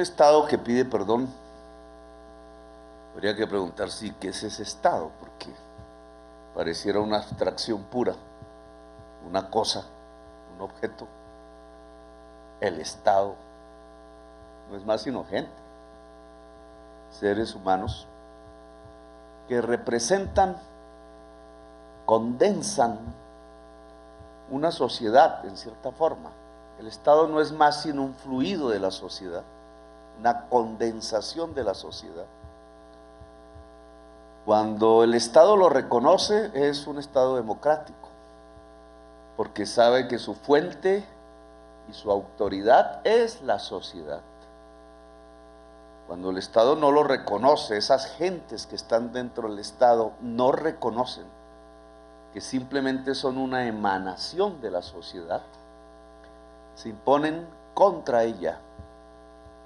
Estado que pide perdón, habría que preguntar si qué es ese Estado, porque pareciera una abstracción pura, una cosa, un objeto. El Estado no es más sino gente, seres humanos que representan, condensan una sociedad en cierta forma. El Estado no es más sino un fluido de la sociedad, una condensación de la sociedad. Cuando el Estado lo reconoce, es un Estado democrático, porque sabe que su fuente y su autoridad es la sociedad. Cuando el Estado no lo reconoce, esas gentes que están dentro del Estado no reconocen que simplemente son una emanación de la sociedad, se imponen contra ella,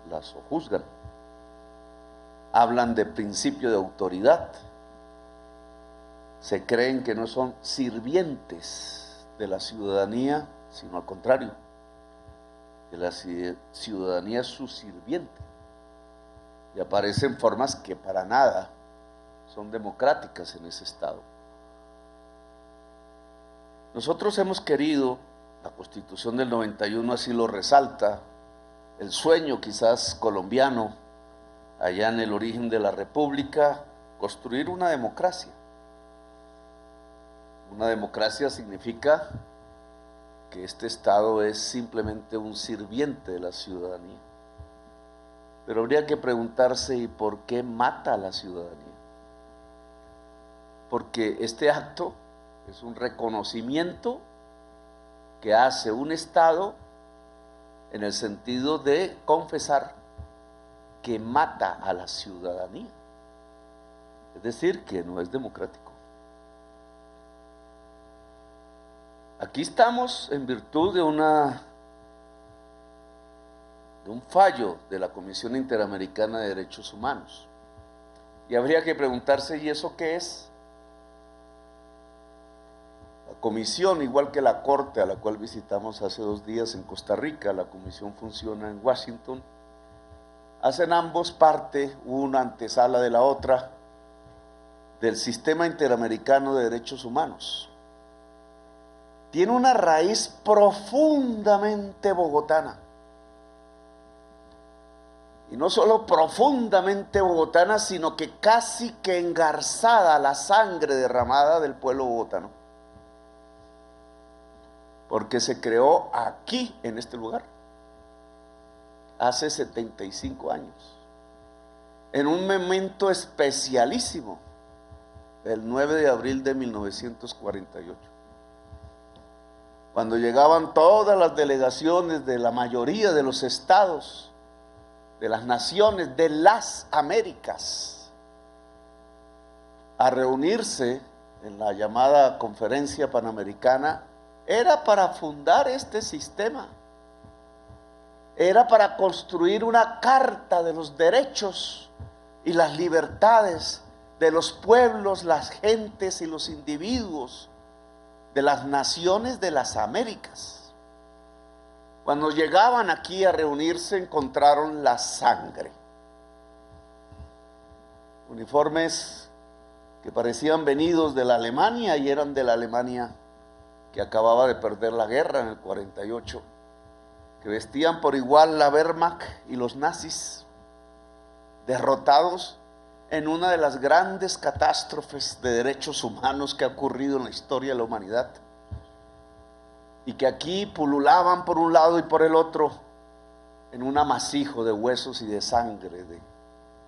la sojuzgan, hablan de principio de autoridad, se creen que no son sirvientes de la ciudadanía, sino al contrario, que la ciudadanía es su sirviente, y aparecen formas que para nada son democráticas en ese Estado. Nosotros hemos querido, la Constitución del 91 así lo resalta, el sueño quizás colombiano, allá en el origen de la República, construir una democracia. Una democracia significa que este Estado es simplemente un sirviente de la ciudadanía. Pero habría que preguntarse, ¿y por qué mata a la ciudadanía? Porque este acto es un reconocimiento que hace un Estado en el sentido de confesar que mata a la ciudadanía, es decir, que no es democrático. Aquí estamos en virtud de un fallo de la Comisión Interamericana de Derechos Humanos, y habría que preguntarse, ¿y eso qué es? La comisión, igual que la Corte a la cual visitamos hace 2 días en Costa Rica, la comisión funciona en Washington, hacen ambos parte, una antesala de la otra, del Sistema Interamericano de Derechos Humanos. Tiene una raíz profundamente bogotana, y no solo profundamente bogotana, sino que casi que engarzada a la sangre derramada del pueblo bogotano, porque se creó aquí, en este lugar, hace 75 años, en un momento especialísimo, el 9 de abril de 1948, cuando llegaban todas las delegaciones de la mayoría de los estados, de las naciones, de las Américas, a reunirse en la llamada Conferencia Panamericana. Era para fundar este sistema, era para construir una carta de los derechos y las libertades de los pueblos, las gentes y los individuos de las naciones de las Américas. Cuando llegaban aquí a reunirse, encontraron la sangre, uniformes que parecían venidos de la Alemania y eran de la Alemania que acababa de perder la guerra en el 48, que vestían por igual la Wehrmacht y los nazis, derrotados en una de las grandes catástrofes de derechos humanos que ha ocurrido en la historia de la humanidad, y que aquí pululaban por un lado y por el otro en un amasijo de huesos y de sangre, de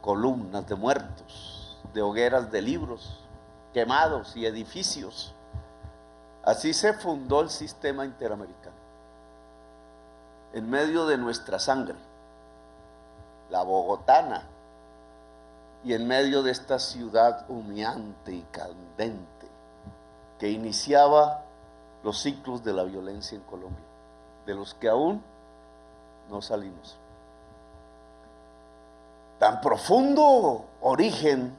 columnas de muertos, de hogueras de libros quemados y edificios. Así se fundó el Sistema Interamericano, en medio de nuestra sangre, la bogotana, y en medio de esta ciudad humeante y candente que iniciaba los ciclos de la violencia en Colombia, de los que aún no salimos. Tan profundo origen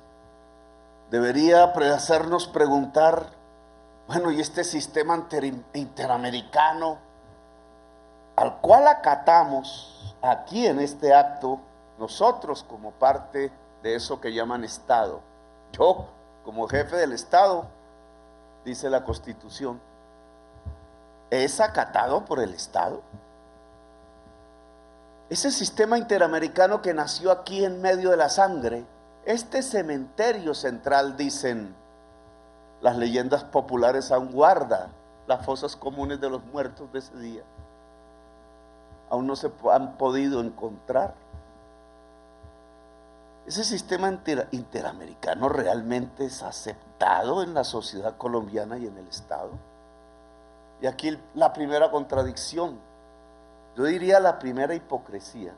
debería hacernos preguntar, bueno, y este sistema interamericano al cual acatamos aquí en este acto nosotros como parte de eso que llaman Estado. Yo, como jefe del Estado, dice la Constitución, ¿es acatado por el Estado? Ese sistema interamericano que nació aquí en medio de la sangre, este cementerio central, dicen las leyendas populares, aún guarda las fosas comunes de los muertos de ese día. Aún no se han podido encontrar. ¿Ese sistema interamericano realmente es aceptado en la sociedad colombiana y en el Estado? Y aquí la primera contradicción, yo diría la primera hipocresía,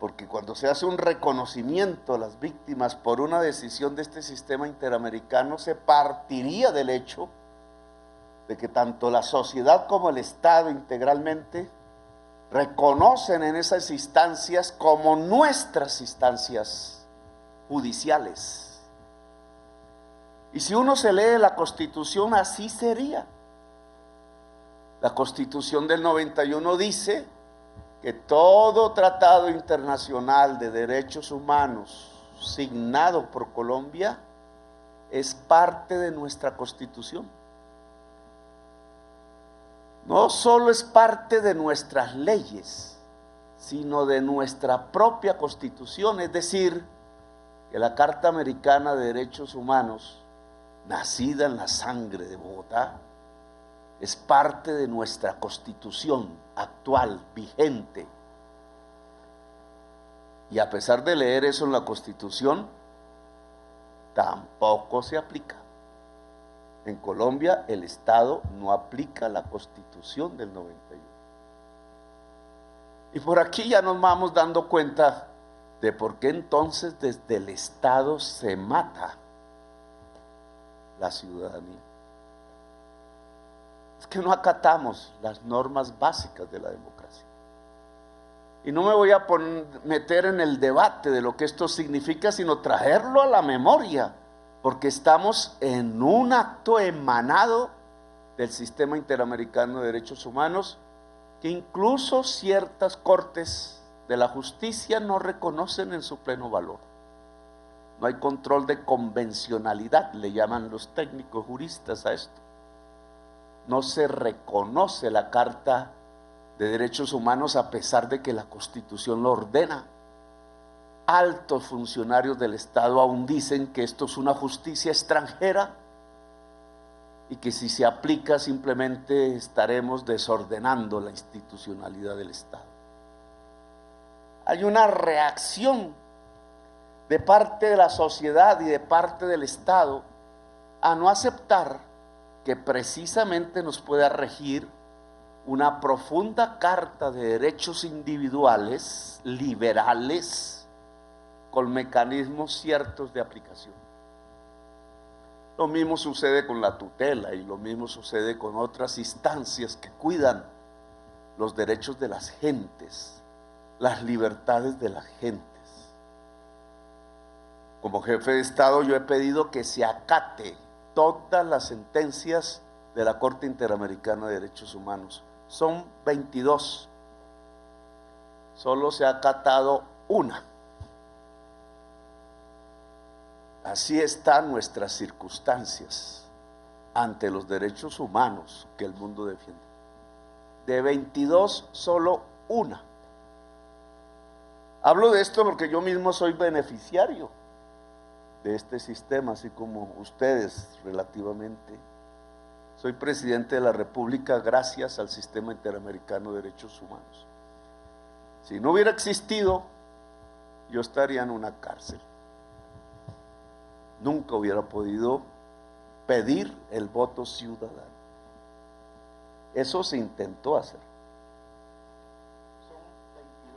porque cuando se hace un reconocimiento a las víctimas por una decisión de este sistema interamericano, se partiría del hecho de que tanto la sociedad como el Estado integralmente reconocen en esas instancias como nuestras instancias judiciales. Y si uno se lee la Constitución, así sería. La Constitución del 91 dice que todo tratado internacional de derechos humanos signado por Colombia es parte de nuestra Constitución. No solo es parte de nuestras leyes, sino de nuestra propia Constitución, es decir, que la Carta Americana de Derechos Humanos, nacida en la sangre de Bogotá, es parte de nuestra Constitución actual, vigente. Y a pesar de leer eso en la Constitución, tampoco se aplica. En Colombia el Estado no aplica la Constitución del 91. Y por aquí ya nos vamos dando cuenta de por qué entonces desde el Estado se mata la ciudadanía. Es que no acatamos las normas básicas de la democracia. Y no me voy a meter en el debate de lo que esto significa, sino traerlo a la memoria, porque estamos en un acto emanado del Sistema Interamericano de Derechos Humanos, que incluso ciertas cortes de la justicia no reconocen en su pleno valor. No hay control de convencionalidad, le llaman los técnicos juristas a esto. No se reconoce la Carta de Derechos Humanos a pesar de que la Constitución lo ordena. Altos funcionarios del Estado aún dicen que esto es una justicia extranjera y que si se aplica simplemente estaremos desordenando la institucionalidad del Estado. Hay una reacción de parte de la sociedad y de parte del Estado a no aceptar que precisamente nos pueda regir una profunda carta de derechos individuales, liberales, con mecanismos ciertos de aplicación. Lo mismo sucede con la tutela y lo mismo sucede con otras instancias que cuidan los derechos de las gentes, las libertades de las gentes. Como jefe de Estado yo he pedido que se acate todas las sentencias de la Corte Interamericana de Derechos Humanos. Son 22. Solo se ha acatado una. Así están nuestras circunstancias ante los derechos humanos que el mundo defiende. De 22, solo una. Hablo de esto porque yo mismo soy beneficiario de este sistema, así como ustedes relativamente. Soy presidente de la República gracias al Sistema Interamericano de Derechos Humanos. Si no hubiera existido, yo estaría en una cárcel. Nunca hubiera podido pedir el voto ciudadano. Eso se intentó hacer.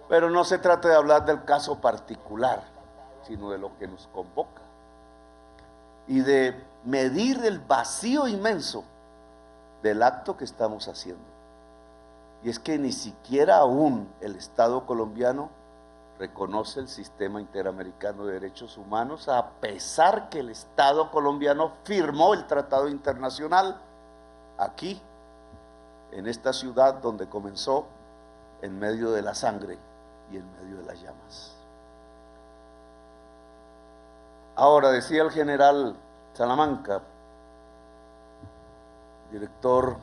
Pero no se trata de hablar del caso particular, sino de lo que nos convoca. Y de medir el vacío inmenso del acto que estamos haciendo. Y es que ni siquiera aún el Estado colombiano reconoce el Sistema Interamericano de Derechos Humanos, a pesar que el Estado colombiano firmó el tratado internacional aquí, en esta ciudad donde comenzó en medio de la sangre y en medio de las llamas. Ahora, decía el general Salamanca, director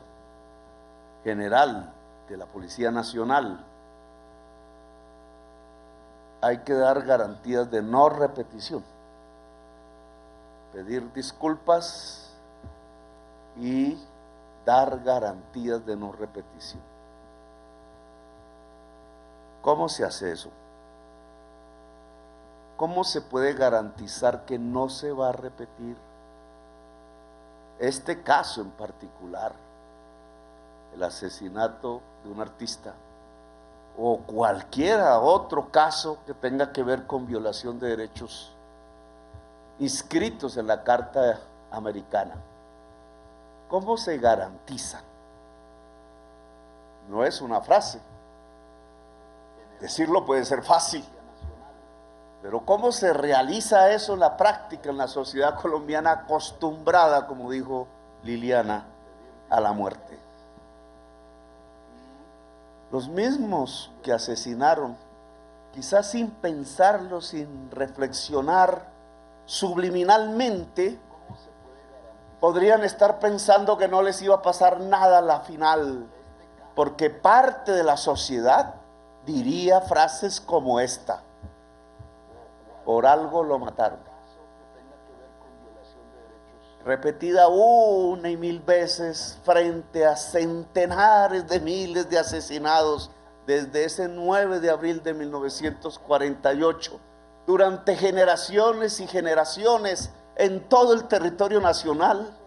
general de la Policía Nacional, hay que dar garantías de no repetición, pedir disculpas y dar garantías de no repetición. ¿Cómo se hace eso? ¿Cómo se puede garantizar que no se va a repetir este caso en particular, el asesinato de un artista, o cualquiera otro caso que tenga que ver con violación de derechos inscritos en la Carta Americana? ¿Cómo se garantiza? No es una frase, decirlo puede ser fácil, pero ¿cómo se realiza eso en la práctica en la sociedad colombiana acostumbrada, como dijo Liliana, a la muerte? Los mismos que asesinaron, quizás sin pensarlo, sin reflexionar, subliminalmente, podrían estar pensando que no les iba a pasar nada a la final, porque parte de la sociedad diría frases como esta: por algo lo mataron. Repetida una y mil veces frente a centenares de miles de asesinados desde ese 9 de abril de 1948, durante generaciones y generaciones en todo el territorio nacional.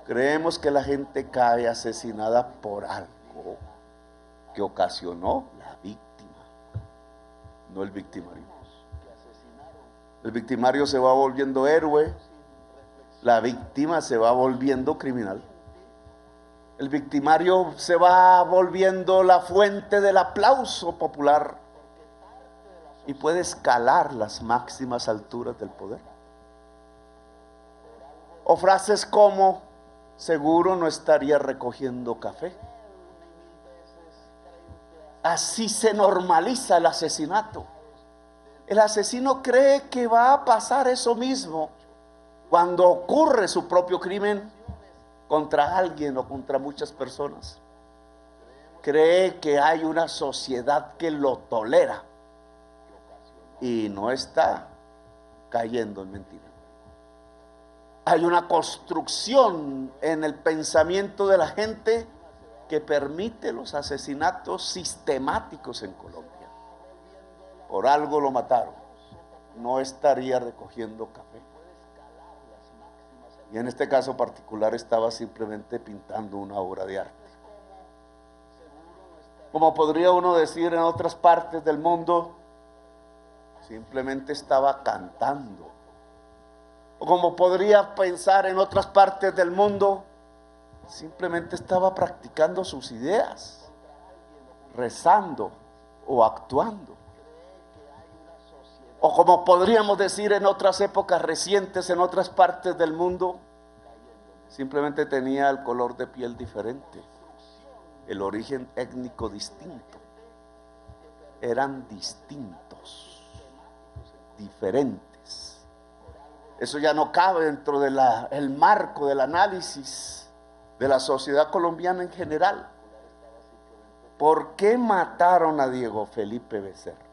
Creemos que la gente cae asesinada por algo que ocasionó la víctima, no el victimario. El victimario se va volviendo héroe, la víctima se va volviendo criminal. El victimario se va volviendo la fuente del aplauso popular y puede escalar las máximas alturas del poder. O frases como: seguro no estaría recogiendo café. Así se normaliza el asesinato. El asesino cree que va a pasar eso mismo cuando ocurre su propio crimen contra alguien o contra muchas personas. Cree que hay una sociedad que lo tolera y no está cayendo en mentira. Hay una construcción en el pensamiento de la gente que permite los asesinatos sistemáticos en Colombia. Por algo lo mataron, no estaría recogiendo café. Y en este caso particular estaba simplemente pintando una obra de arte. Como podría uno decir en otras partes del mundo, simplemente estaba cantando. O como podría pensar en otras partes del mundo, simplemente estaba practicando sus ideas, rezando o actuando. O como podríamos decir en otras épocas recientes, en otras partes del mundo, simplemente tenía el color de piel diferente, el origen étnico distinto. Eran distintos, diferentes. Eso ya no cabe dentro del marco del análisis de la sociedad colombiana en general. ¿Por qué mataron a Diego Felipe Becerra?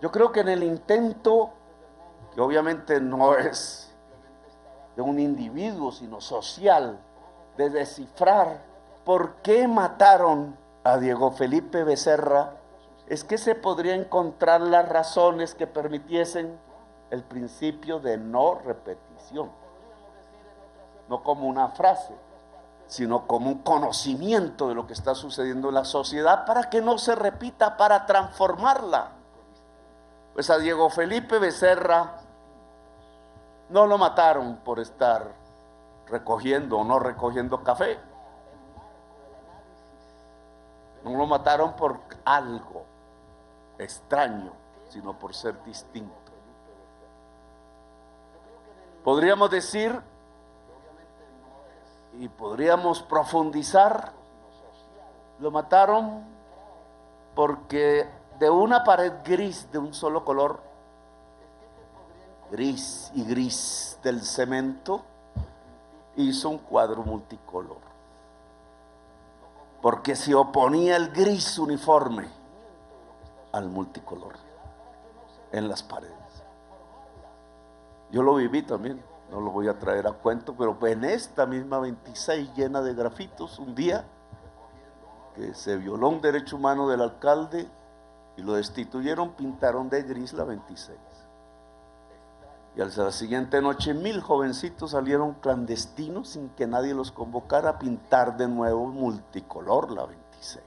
Yo creo que en el intento, que obviamente no es de un individuo, sino social, de descifrar por qué mataron a Diego Felipe Becerra, es que se podría encontrar las razones que permitiesen el principio de no repetición. No como una frase, sino como un conocimiento de lo que está sucediendo en la sociedad para que no se repita, para transformarla. Pues a Diego Felipe Becerra no lo mataron por estar recogiendo o no recogiendo café. No lo mataron por algo extraño, sino por ser distinto. Podríamos decir, y podríamos profundizar, lo mataron porque de una pared gris de un solo color, gris y gris del cemento, hizo un cuadro multicolor, porque se oponía el gris uniforme al multicolor en las paredes. Yo lo viví también, no lo voy a traer a cuento, pero en esta misma 26 llena de grafitos, un día que se violó un derecho humano del alcalde y lo destituyeron, pintaron de gris la 26. Y a la siguiente noche 1000 jovencitos salieron clandestinos sin que nadie los convocara a pintar de nuevo multicolor la 26.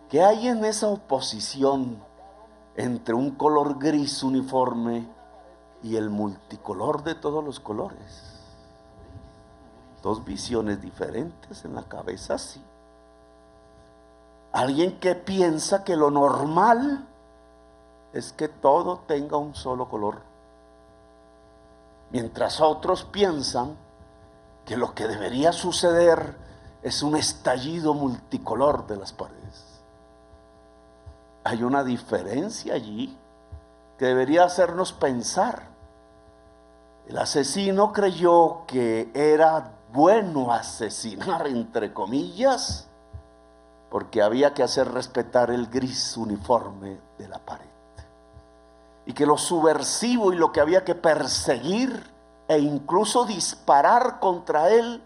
¿Qué hay en esa oposición entre un color gris uniforme y el multicolor de todos los colores? Dos visiones diferentes en la cabeza, sí. Alguien que piensa que lo normal es que todo tenga un solo color, mientras otros piensan que lo que debería suceder es un estallido multicolor de las paredes. Hay una diferencia allí que debería hacernos pensar. El asesino creyó que era bueno asesinar, entre comillas, porque había que hacer respetar el gris uniforme de la pared, y que lo subversivo y lo que había que perseguir e incluso disparar contra él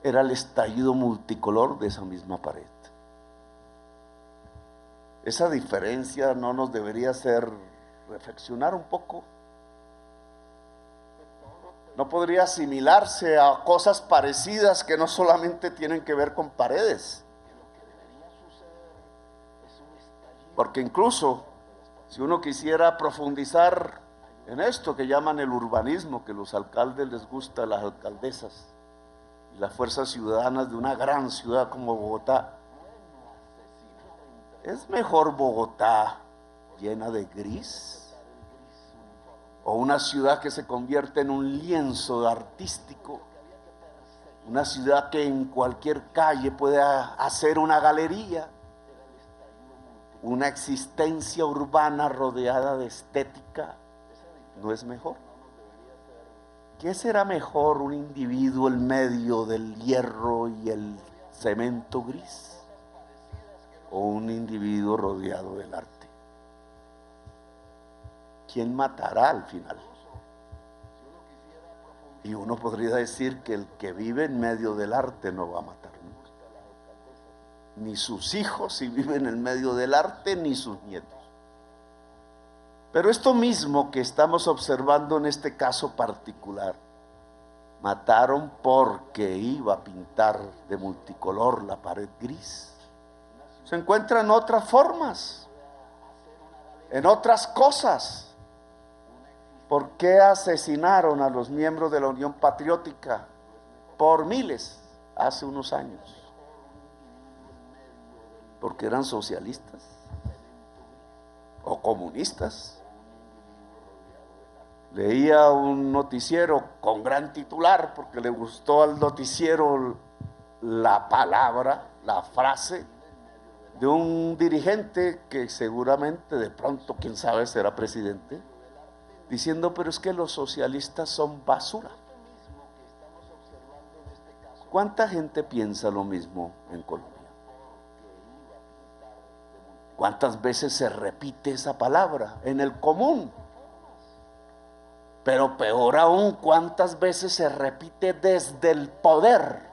era el estallido multicolor de esa misma pared. Esa diferencia no nos debería hacer reflexionar un poco. No podría asimilarse a cosas parecidas que no solamente tienen que ver con paredes, porque incluso si uno quisiera profundizar en esto que llaman el urbanismo, que a los alcaldes les gusta, las alcaldesas y las fuerzas ciudadanas de una gran ciudad como Bogotá, ¿es mejor Bogotá llena de gris o una ciudad que se convierte en un lienzo artístico? Una ciudad que en cualquier calle puede hacer una galería, una existencia urbana rodeada de estética. ¿No es mejor? ¿Qué será mejor, un individuo en medio del hierro y el cemento gris, o un individuo rodeado del arte? ¿Quién matará al final? Y uno podría decir que el que vive en medio del arte no va a matar nunca, ni sus hijos si viven en medio del arte, ni sus nietos. Pero esto mismo que estamos observando en este caso particular, mataron porque iba a pintar de multicolor la pared gris, se encuentran otras formas, en otras cosas. ¿Por qué asesinaron a los miembros de la Unión Patriótica por miles hace unos años? Porque eran socialistas o comunistas. Leía un noticiero con gran titular porque le gustó al noticiero la palabra, la frase de un dirigente que seguramente de pronto, quién sabe, será presidente, diciendo: pero es que los socialistas son basura. ¿Cuánta gente piensa lo mismo en Colombia? ¿Cuántas veces se repite esa palabra en el común? Pero peor aún, ¿cuántas veces se repite desde el poder?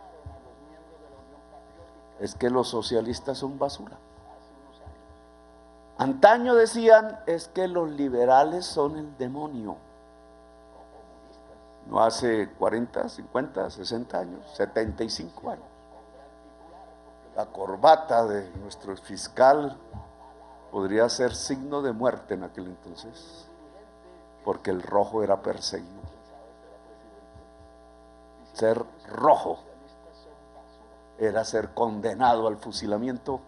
Es que los socialistas son basura. Antaño decían: es que los liberales son el demonio. No hace 40, 50, 60 años, 75 años. La corbata de nuestro fiscal podría ser signo de muerte en aquel entonces, porque el rojo era perseguido. Ser rojo era ser condenado al fusilamiento,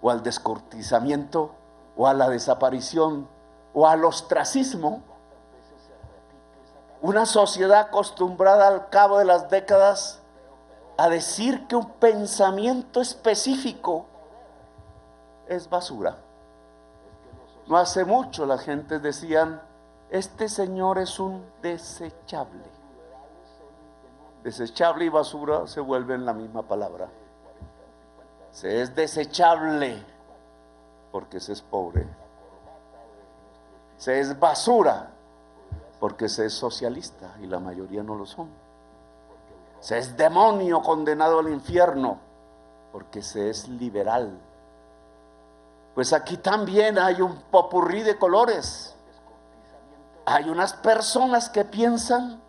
o al descuartizamiento, o a la desaparición, o al ostracismo. Una sociedad acostumbrada al cabo de las décadas a decir que un pensamiento específico es basura. No hace mucho la gente decían, este señor es un desechable. Desechable y basura se vuelven la misma palabra. Se es desechable porque se es pobre. Se es basura porque se es socialista y la mayoría no lo son. Se es demonio condenado al infierno porque se es liberal. Pues aquí también hay un popurrí de colores. Hay unas personas que piensan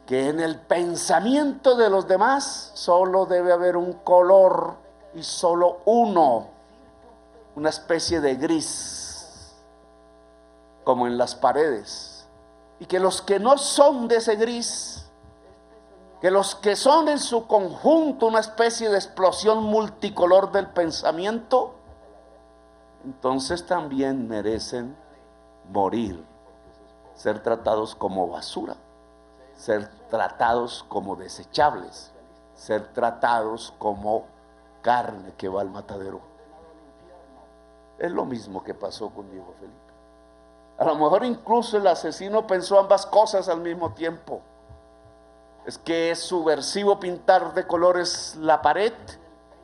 que en el pensamiento de los demás solo debe haber un color y solo uno, una especie de gris, como en las paredes, y que los que no son de ese gris, que los que son en su conjunto una especie de explosión multicolor del pensamiento, entonces también merecen morir, ser tratados como basura, ser tratados como desechables, ser tratados como carne que va al matadero. Es lo mismo que pasó con Diego Felipe. A lo mejor incluso el asesino pensó ambas cosas al mismo tiempo. Es que es subversivo pintar de colores la pared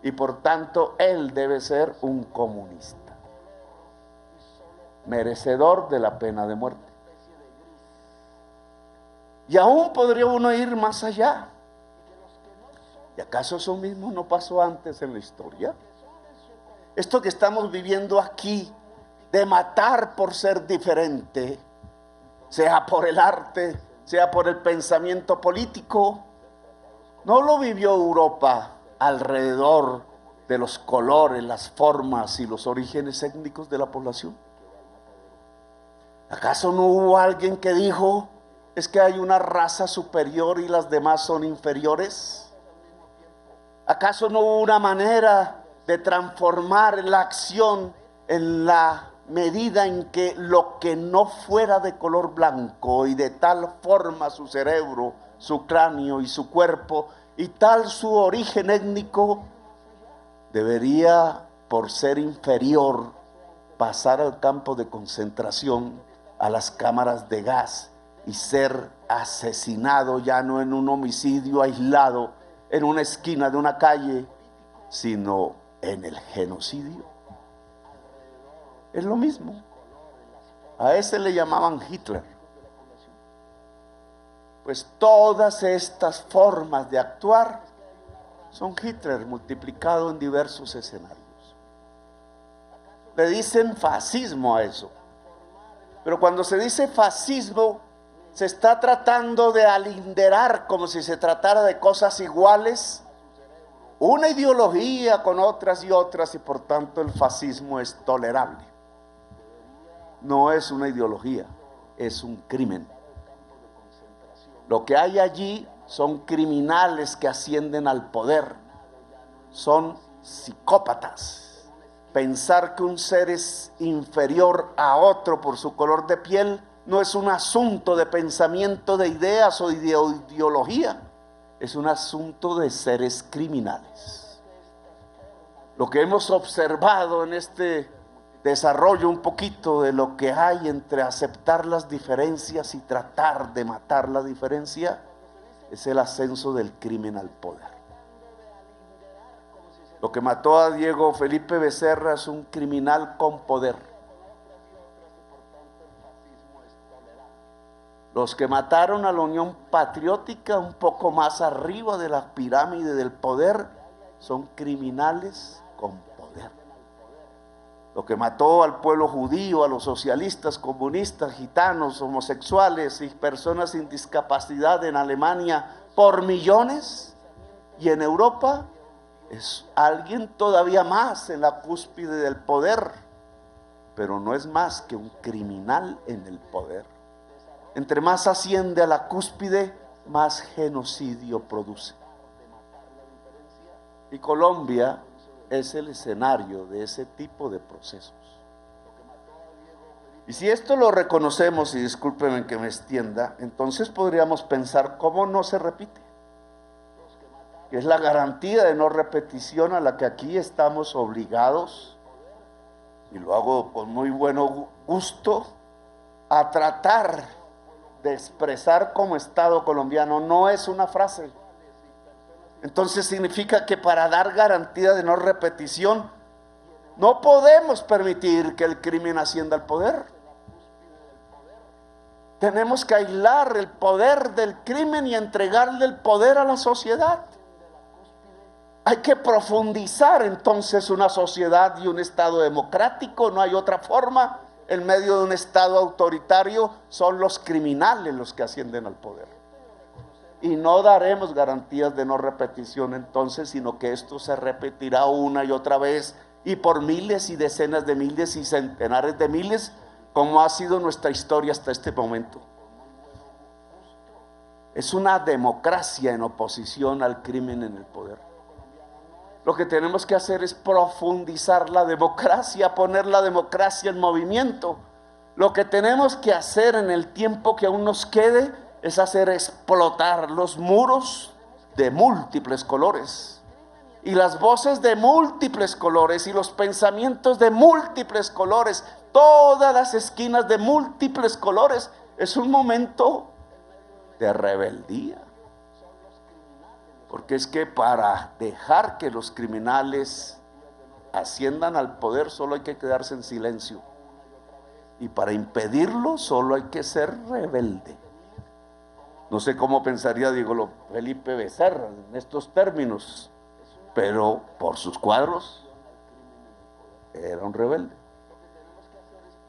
y por tanto él debe ser un comunista, merecedor de la pena de muerte. Y aún podría uno ir más allá. ¿Y acaso eso mismo no pasó antes en la historia? Esto que estamos viviendo aquí, de matar por ser diferente, sea por el arte, sea por el pensamiento político, no lo vivió Europa alrededor de los colores, las formas y los orígenes étnicos de la población. ¿Acaso no hubo alguien que dijo, es que hay una raza superior y las demás son inferiores? ¿Acaso no hubo una manera de transformar la acción en la medida en que lo que no fuera de color blanco y de tal forma su cerebro, su cráneo y su cuerpo y tal su origen étnico debería, por ser inferior, pasar al campo de concentración, a las cámaras de gas y ser asesinado ya no en un homicidio aislado en una esquina de una calle, sino en el genocidio? Es lo mismo. A ese le llamaban Hitler. Pues todas estas formas de actuar son Hitler multiplicado en diversos escenarios. Le dicen fascismo a eso. Pero cuando se dice fascismo, se está tratando de alinderar como si se tratara de cosas iguales, una ideología con otras y otras, y por tanto el fascismo es tolerable. No es una ideología, es un crimen. Lo que hay allí son criminales que ascienden al poder, son psicópatas. Pensar que un ser es inferior a otro por su color de piel no es un asunto de pensamiento, de ideas o de ideología, es un asunto de seres criminales. Lo que hemos observado en este desarrollo un poquito de lo que hay entre aceptar las diferencias y tratar de matar la diferencia es el ascenso del crimen al poder. Lo que mató a Diego Felipe Becerra es un criminal con poder. Los que mataron a la Unión Patriótica un poco más arriba de la pirámide del poder son criminales con poder. Lo que mató al pueblo judío, a los socialistas, comunistas, gitanos, homosexuales y personas sin discapacidad en Alemania por millones, y en Europa es alguien todavía más en la cúspide del poder, pero no es más que un criminal en el poder. Entre más asciende a la cúspide, más genocidio produce. Y Colombia es el escenario de ese tipo de procesos. Y si esto lo reconocemos, y discúlpenme que me extienda, entonces podríamos pensar cómo no se repite. Que es la garantía de no repetición a la que aquí estamos obligados y lo hago con muy buen gusto, a tratar de expresar como Estado colombiano. No es una frase. Entonces significa que para dar garantía de no repetición, no podemos permitir que el crimen ascienda al poder. Tenemos que aislar el poder del crimen y entregarle el poder a la sociedad. Hay que profundizar entonces una sociedad y un Estado democrático. No hay otra forma. En medio de un Estado autoritario son los criminales los que ascienden al poder. Y no daremos garantías de no repetición entonces, sino que esto se repetirá una y otra vez, y por miles y decenas de miles y centenares de miles, como ha sido nuestra historia hasta este momento. Es una democracia en oposición al crimen en el poder. Lo que tenemos que hacer es profundizar la democracia, poner la democracia en movimiento. Lo que tenemos que hacer en el tiempo que aún nos quede es hacer explotar los muros de múltiples colores, y las voces de múltiples colores, y los pensamientos de múltiples colores, todas las esquinas de múltiples colores. Es un momento de rebeldía, porque es que para dejar que los criminales asciendan al poder solo hay que quedarse en silencio, y para impedirlo solo hay que ser rebelde. No sé cómo pensaría Diego Felipe Becerra en estos términos, pero por sus cuadros era un rebelde.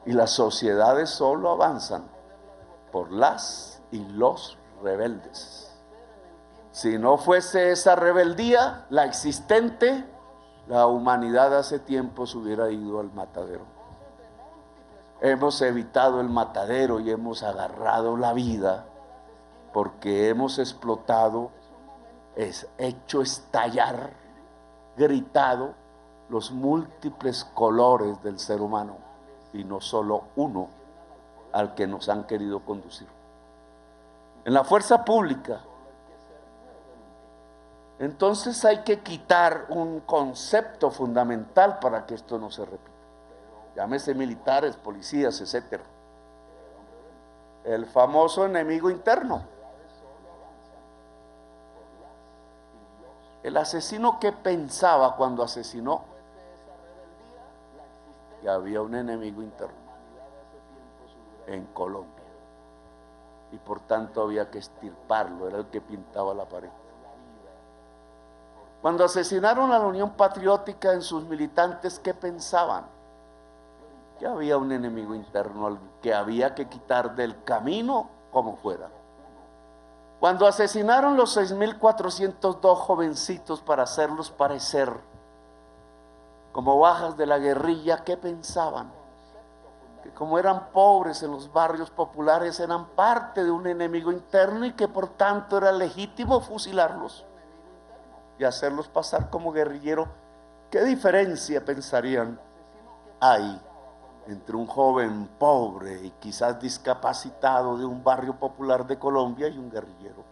Y las sociedades solo avanzan por las y los rebeldes. Si no fuese esa rebeldía la existente, la humanidad hace tiempo se hubiera ido al matadero. Hemos evitado el matadero y hemos agarrado la vida porque hemos explotado, hecho estallar, gritado los múltiples colores del ser humano, y no solo uno al que nos han querido conducir. En la fuerza pública, entonces hay que quitar un concepto fundamental para que esto no se repita. Llámese militares, policías, etcétera. El famoso enemigo interno. El asesino, que pensaba cuando asesinó que había un enemigo interno en Colombia, y por tanto había que extirparlo. Era el que pintaba la pared. Cuando asesinaron a la Unión Patriótica en sus militantes, ¿qué pensaban? Que había un enemigo interno al que había que quitar del camino como fuera. Cuando asesinaron los 6.402 jovencitos para hacerlos parecer como bajas de la guerrilla, ¿qué pensaban? Que como eran pobres en los barrios populares, eran parte de un enemigo interno, y que por tanto era legítimo fusilarlos y hacerlos pasar como guerrilleros. ¿Qué diferencia, pensarían, hay entre un joven pobre y quizás discapacitado de un barrio popular de Colombia y un guerrillero?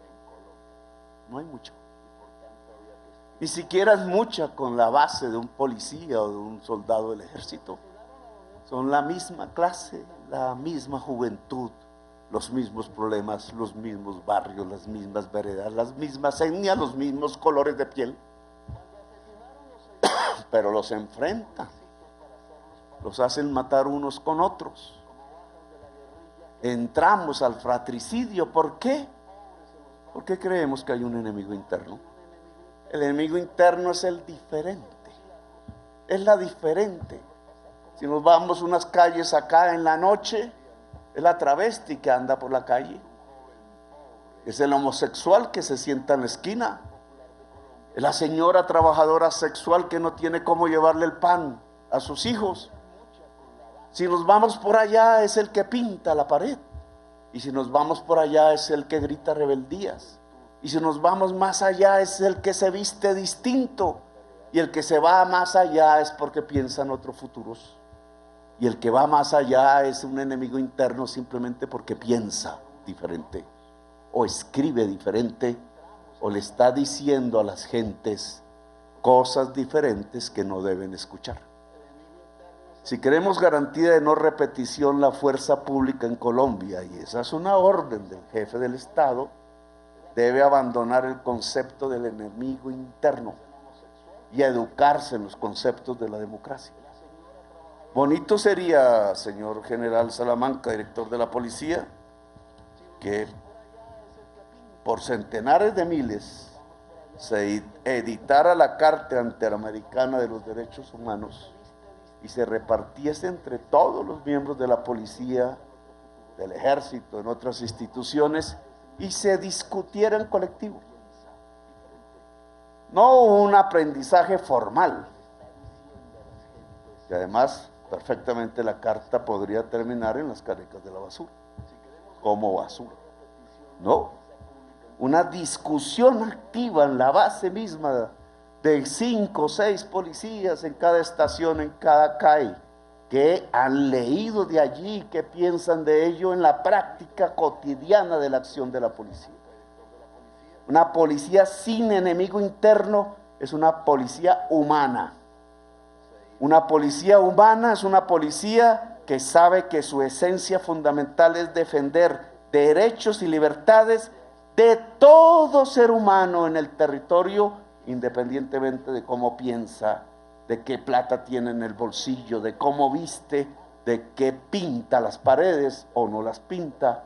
No hay mucho. Ni siquiera es mucha con la base de un policía o de un soldado del ejército. Son la misma clase, la misma juventud, los mismos problemas, los mismos barrios, las mismas veredas, las mismas etnias, los mismos colores de piel. Pero los enfrentan, los hacen matar unos con otros. Entramos al fratricidio. ¿Por qué? Porque creemos que hay un enemigo interno. El enemigo interno es el diferente, es la diferente. Si nos vamos unas calles acá en la noche, es la travesti que anda por la calle, es el homosexual que se sienta en la esquina, es la señora trabajadora sexual que no tiene cómo llevarle el pan a sus hijos. Si nos vamos por allá, es el que pinta la pared. Y si nos vamos por allá, es el que grita rebeldías. Y si nos vamos más allá, es el que se viste distinto. Y el que se va más allá es porque piensa en otros futuros. Y el que va más allá es un enemigo interno simplemente porque piensa diferente, o escribe diferente, o le está diciendo a las gentes cosas diferentes que no deben escuchar. Si queremos garantía de no repetición la fuerza pública en Colombia, y esa es una orden del jefe del Estado, debe abandonar el concepto del enemigo interno y educarse en los conceptos de la democracia. Bonito sería, señor general Salamanca, director de la policía, que por centenares de miles se editara la Carta Interamericana de los Derechos Humanos y se repartiese entre todos los miembros de la policía, del ejército, en otras instituciones, y se discutiera en colectivo. No un aprendizaje formal, que además perfectamente la carta podría terminar en las canecas de la basura, como basura. No, una discusión activa en la base misma de 5 o 6 policías en cada estación, en cada CAI, que han leído de allí, que piensan de ello en la práctica cotidiana de la acción de la policía. Una policía sin enemigo interno es una policía humana. Una policía humana es una policía que sabe que su esencia fundamental es defender derechos y libertades de todo ser humano en el territorio, independientemente de cómo piensa, de qué plata tiene en el bolsillo, de cómo viste, de qué pinta las paredes o no las pinta,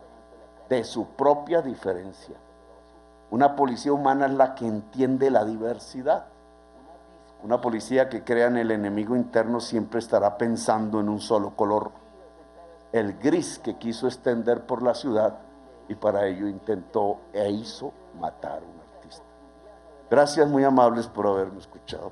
de su propia diferencia. Una policía humana es la que entiende la diversidad. Una policía que crea en el enemigo interno siempre estará pensando en un solo color, el gris que quiso extender por la ciudad, y para ello intentó e hizo matar a un artista. Gracias, muy amables, por haberme escuchado.